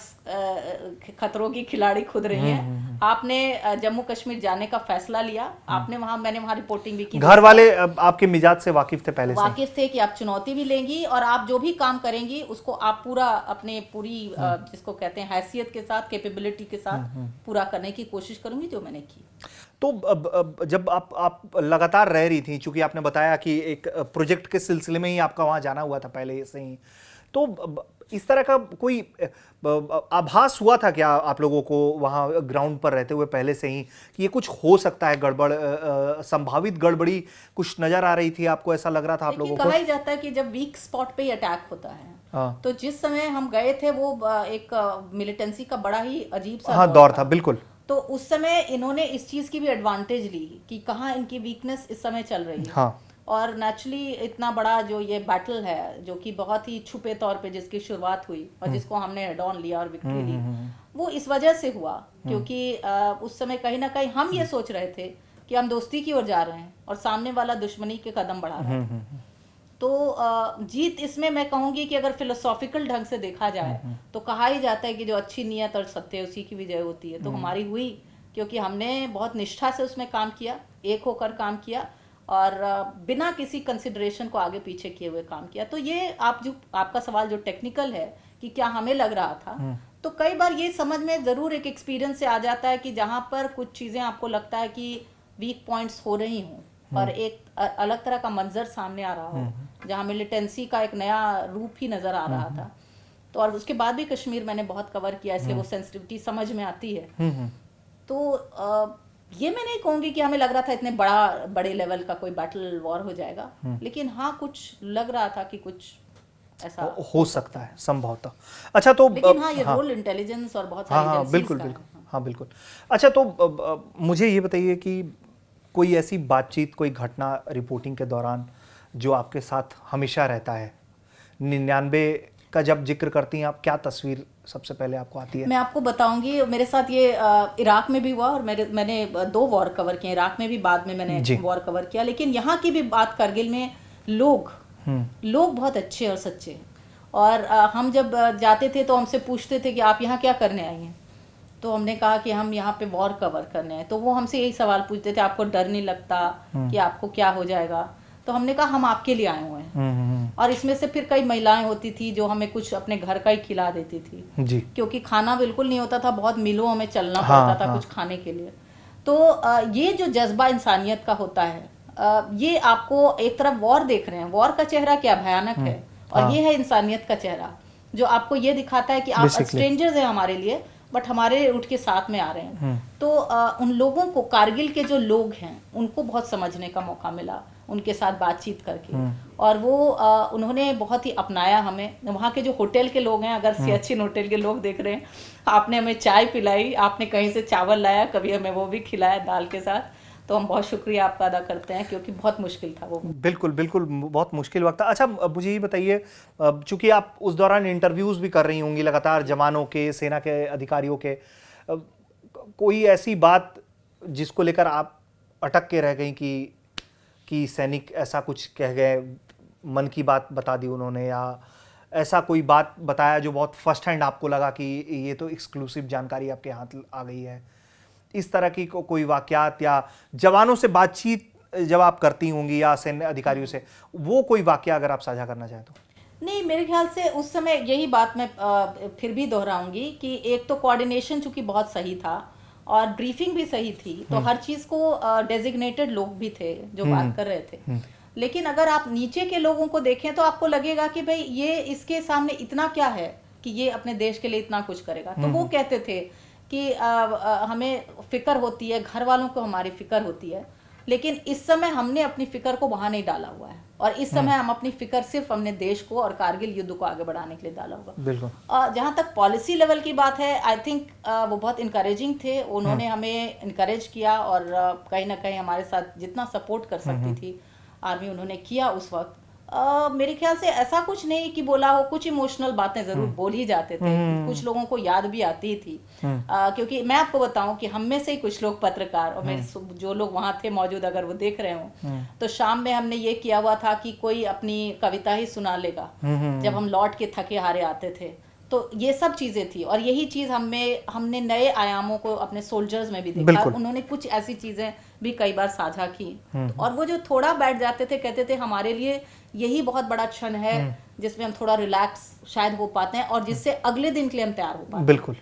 B: खतरों की खिलाड़ी खुद रही हैं। आपने जम्मू कश्मीर जाने का फैसला लिया, मैंने वहाँ रिपोर्टिंग भी की।
A: घर वाले आपके मिजाज से वाकिफ थे, पहले से
B: वाकिफ थे कि आप चुनौती भी लेंगी और आप जो भी काम करेंगी उसको आप पूरी जिसको कहते हैं हैसियत के साथ, कैपेबिलिटी के साथ पूरा करने की कोशिश करूंगी, जो मैंने की।
A: तो जब आप लगातार रह रही थी, चूंकि आपने बताया कि एक प्रोजेक्ट के सिलसिले में ही आपका वहां जाना हुआ था पहले से ही, तो इस तरह का कोई आभास हुआ था क्या आप लोगों को वहां ग्राउंड पर रहते हुए पहले से ही कि ये कुछ हो सकता है, गड़बड़, संभावित गड़बड़ी कुछ नजर आ रही थी आपको? ऐसा लग रहा था आप लोगों को?
B: कहा ही जाता है कि जब वीक स्पॉट पे अटैक होता है, तो जिस समय हम गए थे वो एक मिलिटेंसी का बड़ा ही अजीब सा
A: दौर था। बिल्कुल।
B: तो उस समय इन्होंने इस चीज़ की भी एडवांटेज ली कि कहाँ इनकी वीकनेस इस समय चल रही है।
A: हाँ।
B: और नेचुरली इतना बड़ा जो ये बैटल है जो कि बहुत ही छुपे तौर पे जिसकी शुरुआत हुई और जिसको हमने हेड ऑन लिया और विक्ट्री ली, वो इस वजह से हुआ क्योंकि उस समय कहीं ना कहीं हम ये सोच रहे थे कि हम दोस्ती की ओर जा रहे हैं और सामने वाला दुश्मनी के कदम बढ़ा रहा है। तो जीत इसमें मैं कहूँगी कि अगर फिलोसॉफिकल ढंग से देखा जाए तो कहा ही जाता है कि जो अच्छी नीयत और सत्य उसी की विजय होती है। तो हमारी हुई क्योंकि हमने बहुत निष्ठा से उसमें काम किया, एक होकर काम किया और बिना किसी कंसिडरेशन को आगे पीछे किए हुए काम किया। तो ये आपका सवाल जो टेक्निकल है कि क्या हमें लग रहा था, तो कई बार ये समझ में ज़रूर एक एक्सपीरियंस से आ जाता है कि जहाँ पर कुछ चीज़ें आपको लगता है कि वीक पॉइंट्स हो रही हों और एक अलग तरह का मंजर सामने आ रहा हो जहाँ मिलिटेंसी का एक नया रूप ही नज़र आ रहा था। तो और उसके बाद भी कश्मीर मैंने बहुत कवर किया, इसलिए वो सेंसिटिविटी समझ में आती है। तो ये मैं नहीं कहूँगी कि हमें लग रहा था इतने बड़े लेवल का कोई बैटल वॉर हो जाएगा, लेकिन हाँ कुछ लग रहा था कि कुछ ऐसा
A: हो सकता है संभवतः। अच्छा तो
B: लेकिन हाँ ये रोल इंटेलिजेंस और बहुत सारी एजेंसीज
A: बिल्कुल
B: का
A: बिल्कुल,
B: है।
A: हाँ बिल्कुल। अच्छा तो मुझे ये बताइए कि कोई ऐसी बातचीत, कोई घटना रिपोर्टिंग के दौरान जो आपके साथ हमेशा रहता है? 99 का जब जिक्र करती हैं आप, क्या तस्वीर सबसे पहले आपको आती है?
B: मैं आपको बताऊंगी, मेरे साथ ये इराक में भी हुआ और मैंने 2 वॉर कवर किए। इराक में भी बाद में मैंने वॉर कवर किया, लेकिन यहाँ की भी बात करगिल में लोग बहुत अच्छे और सच्चे हैं। और हम जब जाते थे तो हमसे पूछते थे कि आप यहाँ क्या करने आई हैं, तो हमने कहा कि हम यहाँ पे वॉर कवर करने हैं। तो वो हमसे यही सवाल पूछते थे, आपको डर नहीं लगता कि आपको क्या हो जाएगा? तो हमने कहा हम आपके लिए आए हुए हैं। और इसमें से फिर कई महिलाएं होती थी जो हमें कुछ अपने घर का ही खिला देती थी
A: जी।
B: क्योंकि खाना बिल्कुल नहीं होता था, बहुत मीलों हमें चलना पड़ता था कुछ खाने के लिए। तो ये जो जज्बा इंसानियत का होता है, ये आपको एक तरफ वॉर देख रहे हैं, वॉर का चेहरा क्या भयानक है, और ये है इंसानियत का चेहरा जो आपको ये दिखाता है कि आप स्ट्रेंजर्स हैं हमारे लिए, बट हमारे रूट के साथ में आ रहे हैं। तो उन लोगों को, कारगिल के जो लोग हैं उनको बहुत समझने का मौका मिला उनके साथ बातचीत करके, और वो उन्होंने बहुत ही अपनाया हमें। वहाँ के जो होटल के लोग हैं, अगर सियाचिन होटल के लोग देख रहे हैं, आपने हमें चाय पिलाई, आपने कहीं से चावल लाया, कभी हमें वो भी खिलाया दाल के साथ, तो हम बहुत शुक्रिया आपका अदा करते हैं क्योंकि बहुत मुश्किल था वो।
A: बिल्कुल बिल्कुल, बहुत मुश्किल वक्त था। अच्छा मुझे ये बताइए, चूंकि आप उस दौरान इंटरव्यूज़ भी कर रही होंगी लगातार जवानों के, सेना के अधिकारियों के, कोई ऐसी बात जिसको लेकर आप अटक के रह गई कि सैनिक ऐसा कुछ कह गए, मन की बात बता दी उन्होंने, या ऐसा कोई बात बताया जो बहुत फर्स्ट हैंड आपको लगा कि ये तो एक्सक्लूसिव जानकारी आपके हाथ आ गई है? इस तरह की कोई वाकयात या जवानों से बातचीत जब आप करती होंगी या सैन्य अधिकारियों से, वो कोई वाकया अगर आप साझा करना चाहें तो?
B: नहीं, मेरे ख्याल से उस समय यही बात मैं फिर भी दोहराऊंगी कि एक तो कोऑर्डिनेशन चूंकि बहुत सही था और ब्रीफिंग भी सही थी, तो हर चीज को डेजिग्नेटेड लोग भी थे जो बात कर रहे थे। लेकिन अगर आप नीचे के लोगों को देखें तो आपको लगेगा कि भाई ये इसके सामने इतना क्या है कि ये अपने देश के लिए इतना कुछ करेगा। तो वो कहते थे कि हमें फिक्र होती है, घर वालों को हमारी फिक्र होती है, लेकिन इस समय हमने अपनी फिक्र को वहां नहीं डाला हुआ है, और इस समय हम अपनी फिक्र सिर्फ हमने देश को और कारगिल युद्ध को आगे बढ़ाने के लिए डाला हुआ।
A: बिल्कुल।
B: जहां तक पॉलिसी लेवल की बात है, आई थिंक वो बहुत इनकरेजिंग थे, उन्होंने हमें इनकरेज किया और कहीं ना कहीं हमारे साथ जितना सपोर्ट कर सकती थी आर्मी उन्होंने किया उस वक्त। मेरे ख्याल से ऐसा कुछ नहीं कि बोला हो, कुछ इमोशनल बातें जरूर बोल ही जाते थे, कुछ लोगों को याद भी आती थी। क्योंकि मैं आपको बताऊं कि हम में से ही कुछ लोग पत्रकार और मेरे जो लोग वहां थे मौजूद, अगर वो देख रहे हो, तो शाम में हमने ये किया हुआ था कि कोई अपनी कविता ही सुना लेगा जब हम लौट के थके हारे आते थे। तो ये सब चीजें थी और यही चीज हमने नए आयामों को अपने सोल्जर्स में भी देखा। उन्होंने कुछ ऐसी चीजें भी कई बार साझा की, और वो जो थोड़ा बैठ जाते थे कहते थे हमारे लिए यही बहुत बड़ा क्षण है जिसमें हम थोड़ा रिलैक्स शायद हो पाते हैं और जिससे अगले दिन के लिए हम तैयार हो पाते हैं।
A: बिल्कुल।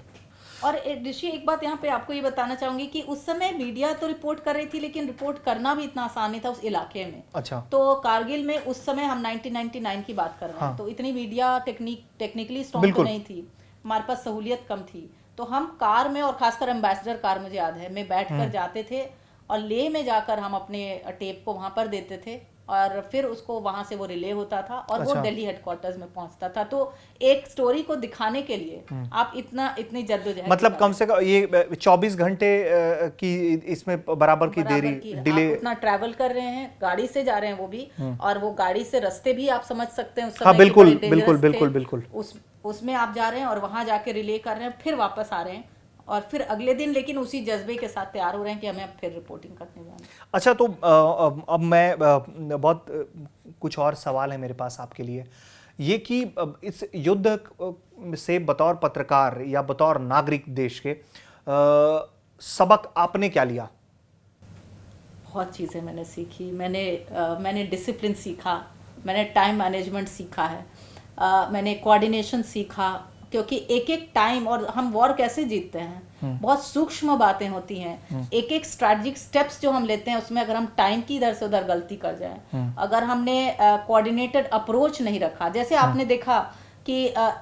B: और ऋषि, एक बात यहाँ पे आपको ये बताना चाहूंगी कि उस समय मीडिया तो रिपोर्ट कर रही थी, लेकिन रिपोर्ट करना भी इतना आसान नहीं था उस इलाके में।
A: अच्छा।
B: तो कारगिल में उस समय हम 1999 की बात कर रहे हैं, तो इतनी मीडिया टेक्निकली स्ट्रॉन्ग तो नहीं थी, हमारे पास सहूलियत कम थी। तो हम कार में, और खासकर एम्बेसडर कार मुझे याद है, में बैठ कर जाते थे और लेह में जाकर हम अपने टेप को वहां पर देते थे और फिर उसको वहां से वो रिले होता था और वो
A: अच्छा।
B: दिल्ली हेडक्वार्टर्स में पहुंचता था। तो एक स्टोरी को दिखाने के लिए आप इतनी जद्दोजहद
A: मतलब कम से कम ये 24 घंटे की इसमें बराबर की
B: बराबर
A: देरी
B: की
A: डिले।
B: आप उतना ट्रैवल कर रहे हैं, गाड़ी से जा रहे हैं वो भी, और वो गाड़ी से रास्ते भी आप समझ सकते हैं उस समय
A: हाँ,
B: के
A: बिल्कुल,
B: बड़े dangerous
A: बिल्कुल,
B: थे।
A: बिल्कुल, बिल्कुल।
B: उसमें आप जा रहे हैं और वहां जाके रिले कर रहे हैं, फिर वापस आ रहे हैं और फिर अगले दिन लेकिन उसी जज्बे के साथ तैयार हो रहे हैं कि हमें अब फिर रिपोर्टिंग करने जाना है।
A: अच्छा, तो अब मैं बहुत कुछ और सवाल है मेरे पास आपके लिए, ये कि इस युद्ध से बतौर पत्रकार या बतौर नागरिक देश के सबक आपने क्या लिया?
B: बहुत चीज़ें मैंने सीखी। मैंने डिसिप्लिन सीखा, मैंने टाइम मैनेजमेंट सीखा है, मैंने कोऑर्डिनेशन सीखा, क्योंकि एक एक टाइम और हम वॉर कैसे जीतते हैं बहुत सूक्ष्म बातें होती हैं। एक एक स्ट्रैटेजिक स्टेप्स जो हम लेते हैं उसमें अगर हम टाइम की इधर से उधर गलती कर जाएं, अगर हमने कोऑर्डिनेटेड अप्रोच नहीं रखा, जैसे आपने देखा कि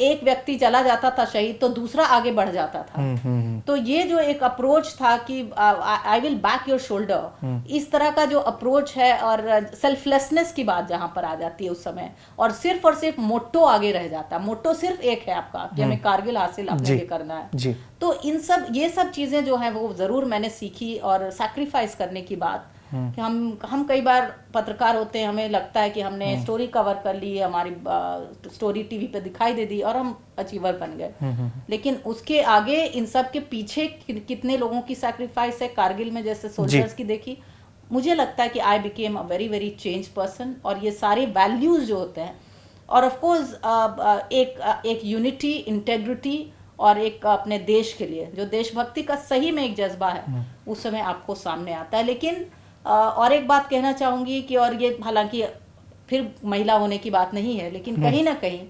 B: एक व्यक्ति चला जाता था शहीद तो दूसरा आगे बढ़ जाता था। तो ये जो एक अप्रोच था कि I will back your shoulder, इस तरह का जो अप्रोच है और सेल्फलेसनेस की बात जहां पर आ जाती है उस समय, और सिर्फ मोटो आगे रह जाता है। मोटो सिर्फ एक है आपका कि हमें कारगिल हासिल अपने लिए करना है
A: जी।
B: तो ये सब चीजें जो है वो जरूर मैंने सीखी। और सैक्रिफाइस करने की बात कि हम कई बार पत्रकार होते हैं, हमें लगता है कि हमने स्टोरी कवर कर ली, हमारी स्टोरी टीवी पे दिखाई दे दी और हम अचीवर बन गए, लेकिन उसके आगे इन सब के पीछे कितने लोगों की सैक्रिफाइस है। कारगिल में जैसे सोल्जर्स की देखी, मुझे लगता है कि I became a very very change person. और ये सारे वैल्यूज जो होते हैं, और ऑफ कोर्स एक यूनिटी, इंटेग्रिटी और एक अपने देश के लिए जो देशभक्ति का सही में एक जज्बा है, उस समय आपको सामने आता है। लेकिन और एक बात कहना चाहूंगी कि, और ये हालांकि फिर महिला होने की बात नहीं है, लेकिन कहीं ना कहीं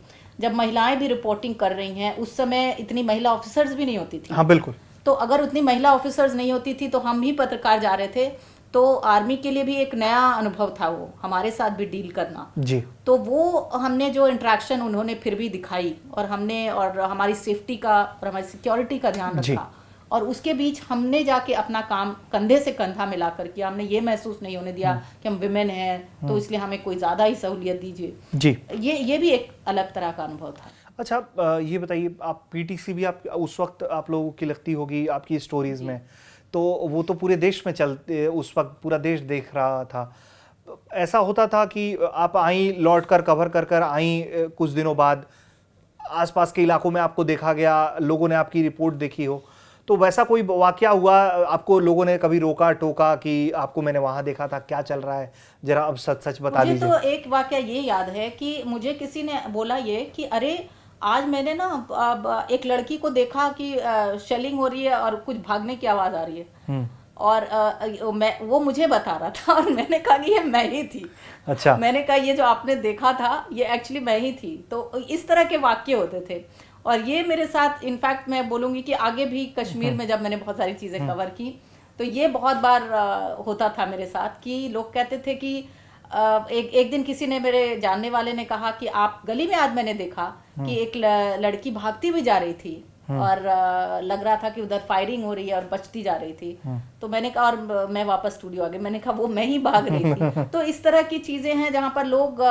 B: जब महिलाएं भी रिपोर्टिंग कर रही हैं, उस समय इतनी महिला ऑफिसर्स भी नहीं होती थी।
A: हाँ, बिल्कुल।
B: तो अगर उतनी महिला ऑफिसर्स नहीं होती थी तो हम ही पत्रकार जा रहे थे, तो आर्मी के लिए भी एक नया अनुभव था वो हमारे साथ भी डील करना
A: जी।
B: तो वो हमने जो इंटरेक्शन उन्होंने फिर भी दिखाई, और हमने और हमारी सेफ्टी का और हमारी सिक्योरिटी का ध्यान रखा, और उसके बीच हमने जाके अपना काम कंधे से कंधा मिलाकर किया। हमने ये महसूस नहीं होने दिया कि हम विमेन हैं तो इसलिए हमें कोई ज़्यादा ही सहूलियत दीजिए
A: जी।
B: ये भी एक अलग तरह का अनुभव था।
A: अच्छा, ये बताइए, आप पीटीसी भी आप उस वक्त आप लोगों की लगती होगी आपकी स्टोरीज में, तो वो तो पूरे देश में चलते, उस वक्त पूरा देश देख रहा था। ऐसा होता था कि आप आई, लौट कर कवर कर कर आई, कुछ दिनों बाद आसपास के इलाकों में आपको देखा गया, लोगों ने आपकी रिपोर्ट देखी हो, तो वैसा कोई वाकया हुआ? आपको लोगों ने कभी रोका टोका कि आपको मैंने वहां देखा था, क्या चल रहा है, जरा अब सच सच बता दीजिए।
B: मुझे तो एक वाकया ये याद है कि मुझे किसी ने बोला ये कि अरे आज मैंने ना एक लड़की को देखा कि शेलिंग हो रही है और कुछ भागने की आवाज आ रही है, और वो मुझे बता रहा था और मैंने कहा कि ये मैं ही थी।
A: अच्छा।
B: मैंने कहा ये जो आपने देखा था ये एक्चुअली मैं ही थी। तो इस तरह के वाक्य होते थे, और ये मेरे साथ इनफैक्ट मैं बोलूँगी कि आगे भी कश्मीर में जब मैंने बहुत सारी चीज़ें कवर की तो ये बहुत बार होता था मेरे साथ कि लोग कहते थे कि एक दिन किसी ने, मेरे जानने वाले ने कहा कि आप गली में आज मैंने देखा कि एक लड़की भागती हुई जा रही थी और लग रहा था कि उधर फायरिंग हो रही है और बचती जा रही थी। तो मैंने कहा, और मैं वापस स्टूडियो आ गई, मैंने कहा वो मैं ही भाग रही थी। तो इस तरह की चीज़ें हैं जहाँ पर लोग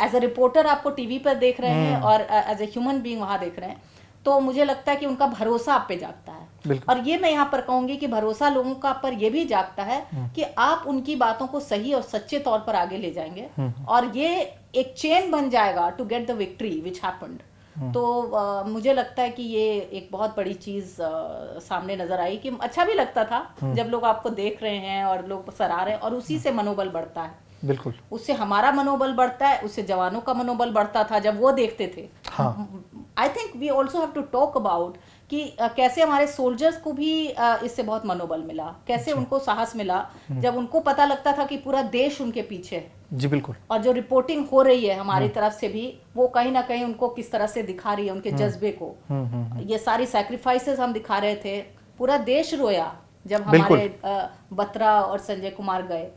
B: एज अ रिपोर्टर आपको टीवी पर देख रहे हैं और एज ए ह्यूमन बीइंग वहां देख रहे हैं, तो मुझे लगता है कि उनका भरोसा आप पे जागता है। और ये मैं यहाँ पर कहूंगी कि भरोसा लोगों का पर ये भी जागता है कि आप उनकी बातों को सही और सच्चे तौर पर आगे ले जाएंगे, और ये एक चेन बन जाएगा to get the victory which happened. तो मुझे लगता है कि ये एक बहुत बड़ी चीज सामने नजर आई कि अच्छा भी लगता था जब लोग आपको देख रहे हैं और लोग सराह रहे हैं, और उसी से मनोबल बढ़ता है।
A: बिल्कुल,
B: उससे हमारा मनोबल बढ़ता है, उससे जवानों का मनोबल बढ़ता था जब वो देखते थे। I think we also have to talk about कि कैसे हमारे सोल्जर्स को भी इससे बहुत मनोबल मिला, कैसे उनको साहस मिला जब उनको पता लगता था कि पूरा देश उनके पीछे है।
A: जी बिल्कुल।
B: और जो रिपोर्टिंग हो रही है हमारी तरफ से भी, वो कहीं ना कहीं उनको किस तरह से दिखा रही है, उनके जज्बे को। ये सारी सैक्रिफाइसेस हम दिखा रहे थे, पूरा देश रोया जब हमारे बत्रा और संजय कुमार गए,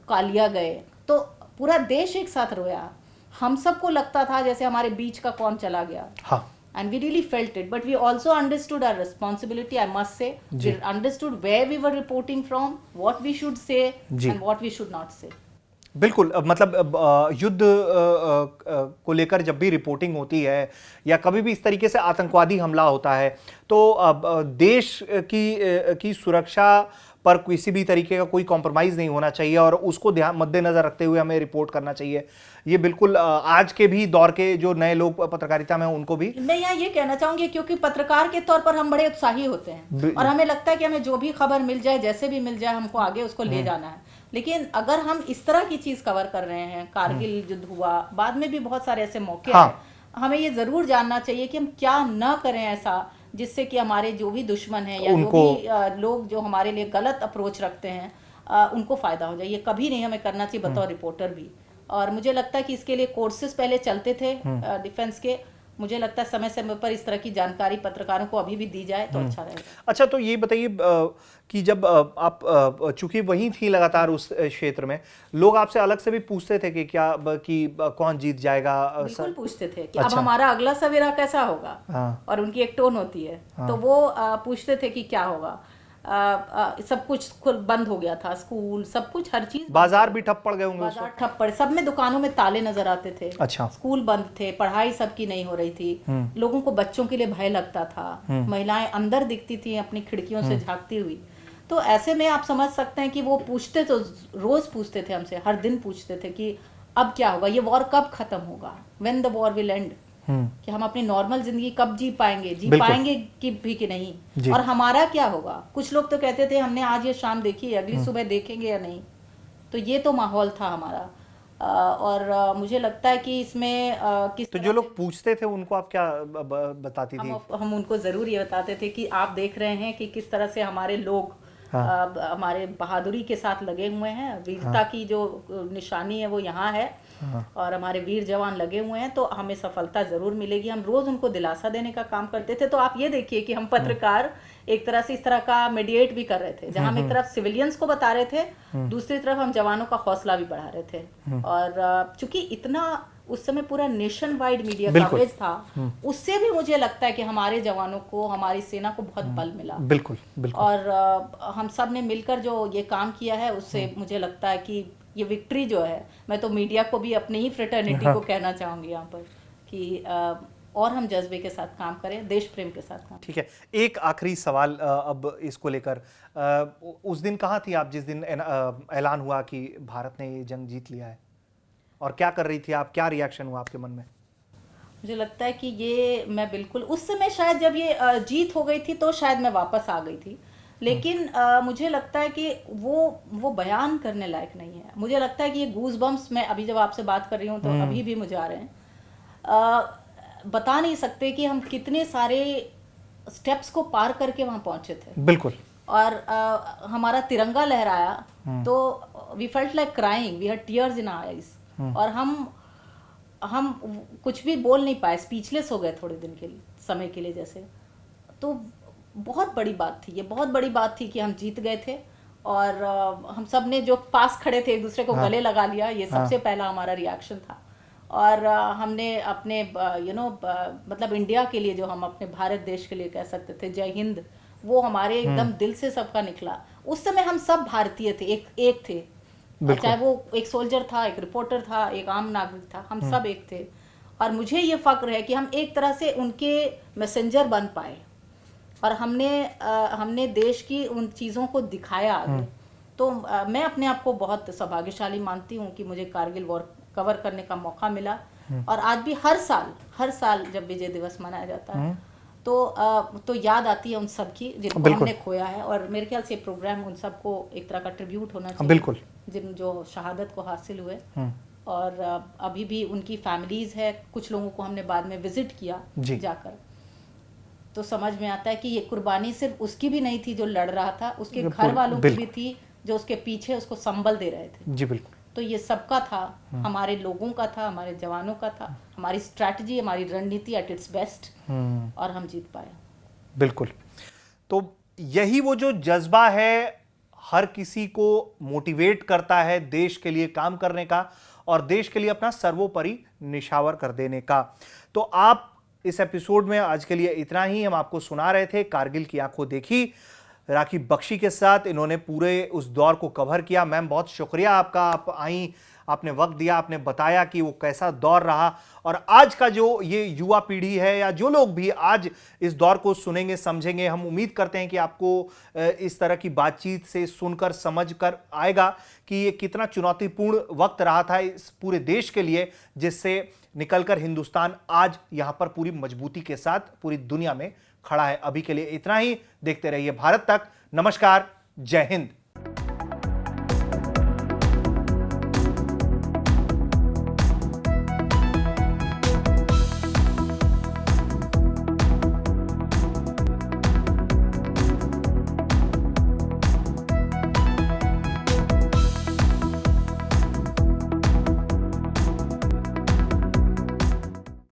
B: कालिया गए, तो पूरा देश एक साथ रोया। हम सबको लगता था जैसे हमारे बीच का कौन चला गया।
A: हाँ।
B: And we really felt it, but we also understood our responsibility, I must say. We understood where we were reporting from, what we should say and what we should not say.
A: बिल्कुल, मतलब युद्ध को लेकर जब भी reporting होती है या कभी भी इस तरीके से आतंकवादी हमला होता है तो देश की सुरक्षा पर किसी भी तरीके का कोई कॉम्प्रोमाइज़ नहीं होना चाहिए और उसको ध्यान मद्देनजर रखते हुए हमें रिपोर्ट करना चाहिए। ये बिल्कुल आज के भी दौर के जो नए लोग पत्रकारिता में हैं उनको भी
B: मैं यहाँ ये कहना चाहूंगी, क्योंकि पत्रकार के तौर पर हम बड़े उत्साही होते हैं और हमें लगता है कि हमें जो भी खबर मिल जाए, जैसे भी मिल जाए, हमको आगे उसको ले जाना है। लेकिन अगर हम इस तरह की चीज कवर कर रहे हैं, कारगिल युद्ध हुआ, बाद में भी बहुत सारे ऐसे मौके हैं, हमें ये जरूर जानना चाहिए कि हम क्या न करें ऐसा जिससे कि हमारे जो भी दुश्मन हैं या जो भी लोग जो हमारे लिए गलत अप्रोच रखते हैं उनको फायदा हो जाए। ये कभी नहीं हमें करना चाहिए बतौर रिपोर्टर भी। और मुझे लगता है कि इसके लिए कोर्सेज पहले चलते थे डिफेंस के। मुझे लगता है समय समय पर इस तरह की जानकारी पत्रकारों को अभी भी दी जाए तो अच्छा रहेगा।
A: अच्छा, तो ये बताइए कि जब आप चूंकि वहीं थी लगातार उस क्षेत्र में, लोग आपसे अलग से भी पूछते थे कि क्या कि कौन जीत जाएगा?
B: बिल्कुल पूछते थे कि अब हमारा अगला सवेरा कैसा होगा। और उनकी एक टोन होती है, तो वो पूछते थे कि क्या होगा। सब कुछ बंद हो गया था, स्कूल, सब कुछ, हर चीज,
A: बाजार भी ठप पड़ गए होंगे।
B: बाजार ठप पड़े, सब में दुकानों में ताले नजर आते थे।
A: अच्छा।
B: स्कूल बंद थे, पढ़ाई सबकी नहीं हो रही थी, लोगों को बच्चों के लिए भय लगता था, महिलाएं अंदर दिखती थी अपनी खिड़कियों से झांकती हुई। तो ऐसे में आप समझ सकते हैं कि वो पूछते, तो रोज पूछते थे हमसे, हर दिन पूछते थे कि अब क्या होगा, ये वॉर कब खत्म होगा, when the war will and, कि हम अपनी नॉर्मल जिंदगी कब जी पाएंगे कि नहीं, और हमारा क्या होगा। कुछ लोग तो कहते थे हमने आज ये शाम देखी, अगली सुबह देखेंगे या नहीं। तो ये तो माहौल था हमारा। और मुझे लगता है कि इसमें किस
A: तो जो लोग पूछते थे उनको आप क्या बताती थी?
B: हम उनको जरूर ये बताते थे कि आप देख रहे हैं कि किस तरह से हमारे लोग हमारे बहादुरी के साथ लगे हुए हैं, वीरता की जो निशानी है वो यहाँ है, और हमारे वीर जवान लगे हुए हैं, तो हमें सफलता जरूर मिलेगी। हम रोज उनको दिलासा देने का काम करते थे। तो आप ये देखिए कि हम पत्रकार एक तरह से इस तरह का मीडिएट भी कर रहे थे, जहां हम एक तरफ सिविलियंस को बता रहे थे, दूसरी तरफ हम जवानों का हौसला भी बढ़ा रहे थे। और चूंकि इतना उस समय पूरा नेशन वाइड मीडिया कवरेज था, उससे भी मुझे लगता है कि हमारे जवानों को, हमारी सेना को बहुत बल मिला।
A: बिल्कुल, बिल्कुल।
B: और हम सब ने मिलकर जो ये काम किया है, उससे मुझे लगता है कि ये विक्ट्री जो है, मैं तो मीडिया को भी, अपनी ही फ्रेटर्निटी को कहना चाहूंगी यहाँ पर कि और हम जज्बे के साथ काम करें, देश प्रेम के साथ काम।
A: ठीक है, एक आखिरी सवाल अब इसको लेकर, उस दिन कहाँ थी आप जिस दिन ऐलान हुआ कि भारत ने ये जंग जीत लिया है, और क्या कर रही थी आप, क्या रिएक्शन हुआ आपके मन में?
B: मुझे लगता है कि ये मैं बिल्कुल उस समय, शायद जब ये जीत हो गई थी तो शायद मैं वापस आ गई थी, लेकिन मुझे लगता है कि वो बयान करने लायक नहीं है। मुझे लगता है कि ये गूज बम्स, मैं अभी जब आपसे बात कर रही हूँ तो अभी भी मुझे आ रहे हैं। बता नहीं सकते कि हम कितने सारे स्टेप्स को पार करके वहां पहुंचे थे।
A: बिल्कुल।
B: और हमारा तिरंगा लहराया तो we felt like crying, we had tears in our eyes, और हम कुछ भी बोल नहीं पाए, स्पीचलेस हो गए थोड़े दिन के लिए, समय के लिए जैसे। तो बहुत बड़ी बात थी, ये बहुत बड़ी बात थी कि हम जीत गए थे, और हम सब ने जो पास खड़े थे एक दूसरे को गले लगा लिया, ये सबसे पहला हमारा रिएक्शन था। और हमने अपने मतलब इंडिया के लिए, जो हम अपने भारत देश के लिए कह सकते थे, जय हिंद, वो हमारे एकदम दिल से सबका निकला। उस समय हम सब भारतीय थे, एक थे, चाहे वो एक सोल्जर था, एक रिपोर्टर था, एक आम नागरिक था, हम सब एक थे। और मुझे ये फक्र है कि हम एक तरह से उनके मैसेंजर बन पाए, और हमने देश की उन चीज़ों को दिखाया आगे। तो मैं अपने आप को बहुत सौभाग्यशाली मानती हूँ कि मुझे कारगिल वॉर कवर करने का मौका मिला। और आज भी हर साल जब विजय दिवस मनाया जाता है तो याद आती है उन सब की जिनको हमने खोया है, और मेरे ख्याल से प्रोग्राम उन सबको एक तरह का ट्रिब्यूट होना चाहिए।
A: बिल्कुल।
B: जिन जो शहादत को हासिल हुए, और अभी भी उनकी फैमिलीज है, कुछ लोगों को हमने बाद में विजिट किया जाकर, तो समझ में आता है कि ये कुर्बानी सिर्फ उसकी भी नहीं थी जो लड़ रहा था, उसके घर वालों की भी थी जो उसके पीछे उसको संबल दे रहे थे।
A: जी बिल्कुल।
B: तो ये सबका था, हमारे लोगों का था, हमारे जवानों का था, हमारी स्ट्रैटेजी, हमारी रणनीति एट इट्स बेस्ट, और हम जीत पाए।
A: बिल्कुल। तो यही वो जो जज्बा है, हर किसी को मोटिवेट करता है देश के लिए काम करने का, और देश के लिए अपना सर्वोपरि निछावर कर देने का। तो आप इस एपिसोड में आज के लिए इतना ही। हम आपको सुना रहे थे कारगिल की आंखों देखी राखी बख्शी के साथ, इन्होंने पूरे उस दौर को कवर किया। मैम, बहुत शुक्रिया आपका, आप आई, आपने वक्त दिया, आपने बताया कि वो कैसा दौर रहा। और आज का जो ये युवा पीढ़ी है या जो लोग भी आज इस दौर को सुनेंगे समझेंगे, हम उम्मीद करते हैं कि आपको इस तरह की बातचीत से सुनकर समझ कर आएगा कि ये कितना चुनौतीपूर्ण वक्त रहा था इस पूरे देश के लिए, जिससे निकलकर हिंदुस्तान आज यहां पर पूरी मजबूती के साथ पूरी दुनिया में खड़ा है। अभी के लिए इतना ही। देखते रहिए भारत तक। नमस्कार, जय हिंद।